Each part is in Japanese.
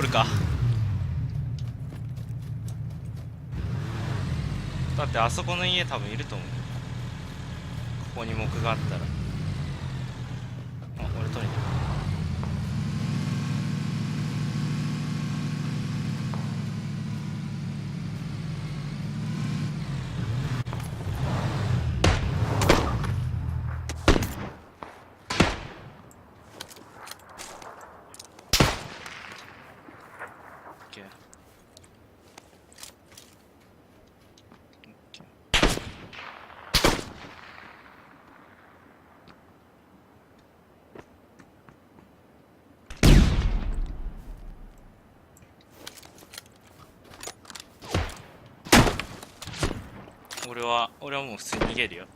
るか。だってあそこの家多分いると思う。ここに木があったら。あ、俺取りに行く。俺はもう普通に逃げるよ。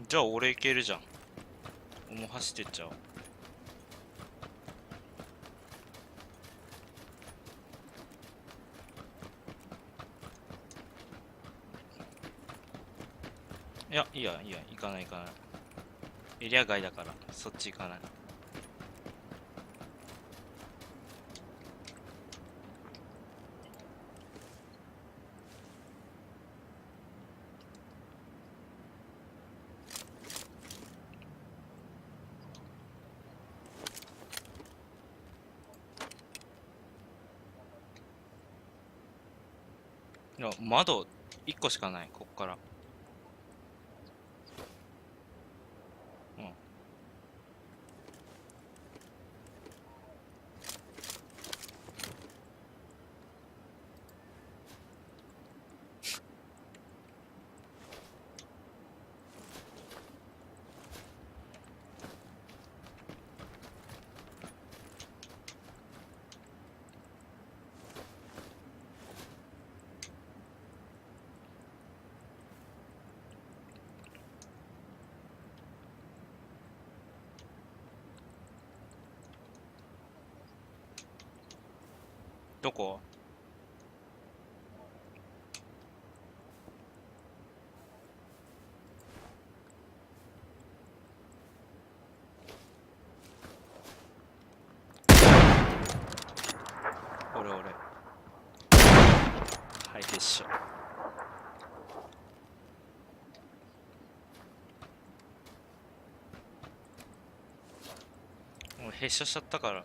じゃあ俺行けるじゃん。もう走ってっちゃおう。いや、いいや、行かない行かない。エリア外だから、そっち行かない。いや、窓1個しかない、こっから。うん。どこ？俺。はい、でしょ。もう閉所しちゃったから。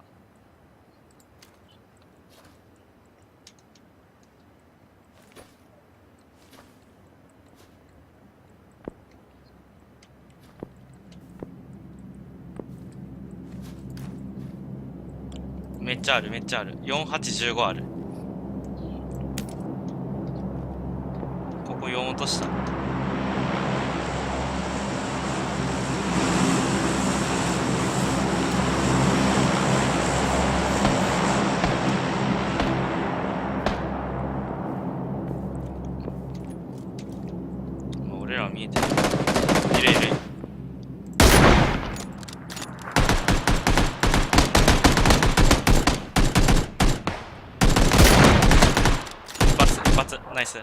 めっちゃある。4815ある。ここ4落とした。もう俺らは見えてる。いる。一発、ナイス。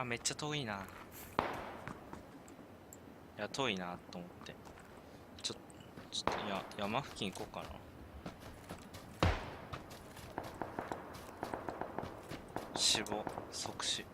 めっちゃ遠いな。いや、遠いなと思って。ちょっと、いや、山付近行こうかな。死亡、即死。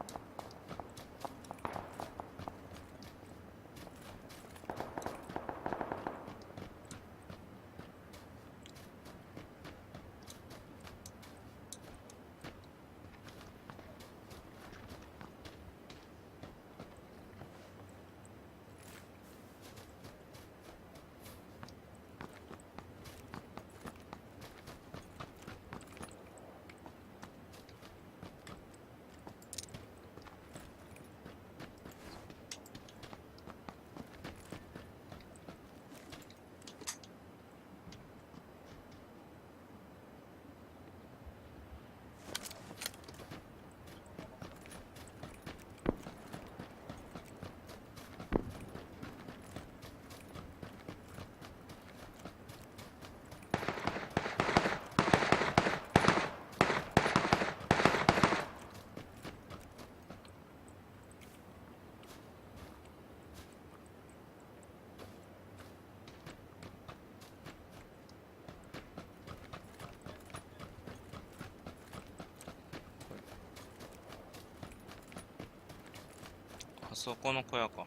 そこの小屋か。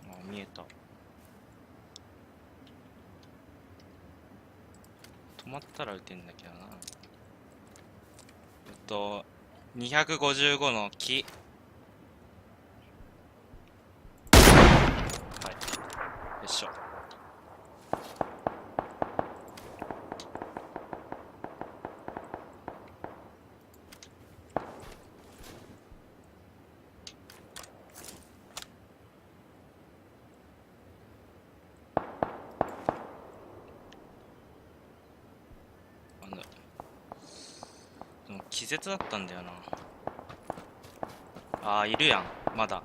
あ、見えた。止まったら撃てんだけどな。255の木。はい。よいしょ。なんだ。でも気絶だったんだよな。ああ、いるやん。まだ。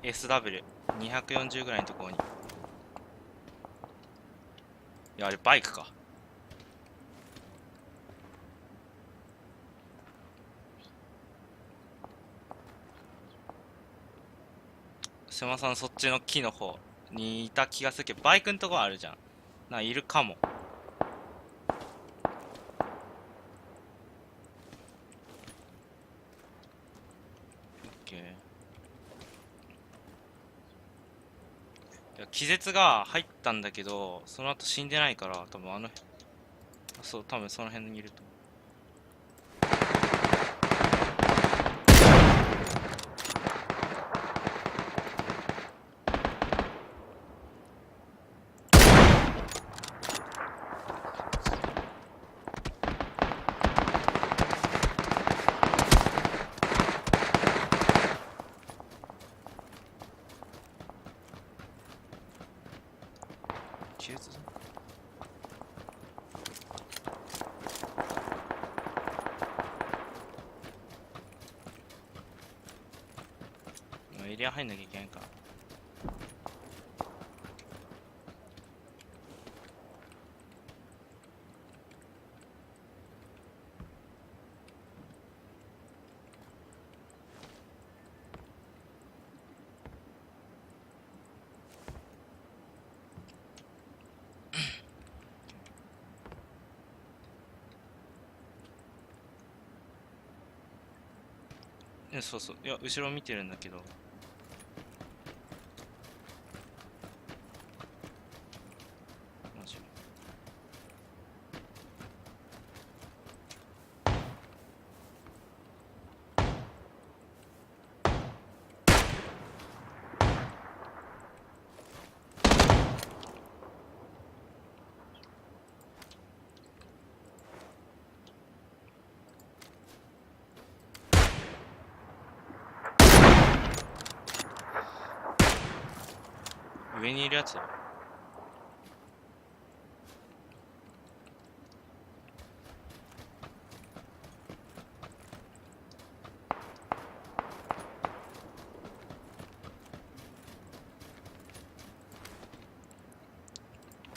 SW240 ぐらいのところに。いや、あれバイクか。瀬間さんそっちの木の方にいた気がするけど、バイクのとこあるじゃん。いるかも。オッケー。いや、気絶が入ったんだけど、その後死んでないから、多分そう、多分その辺にいると思う。気絶じゃん。もうエリア入んなきゃいけないか。そうそう。いや、後ろ見てるんだけど。マジ。上にいるやつは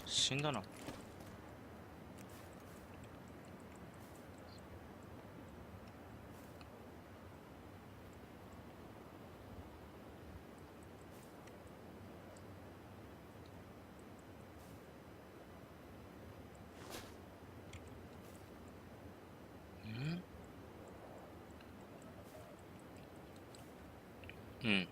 死んだな。うん。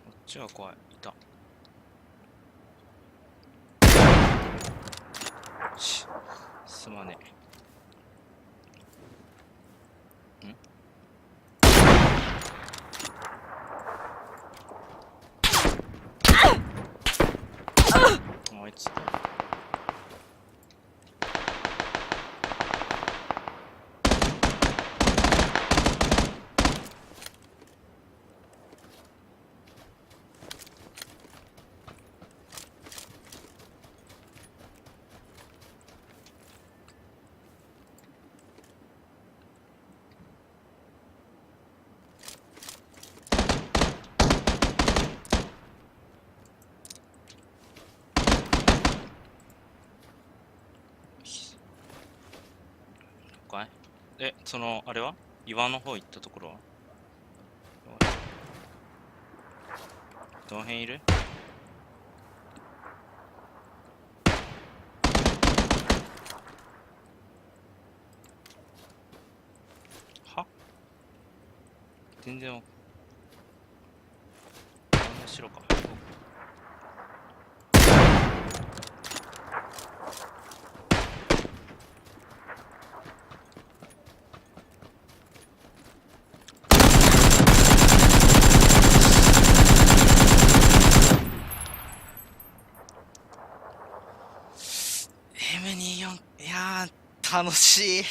こっちは怖い。いた。すまねえ。あいつ。そのあれは岩の方行ったところはどの辺いる？は全然あんな白か。M24 いやー楽しい。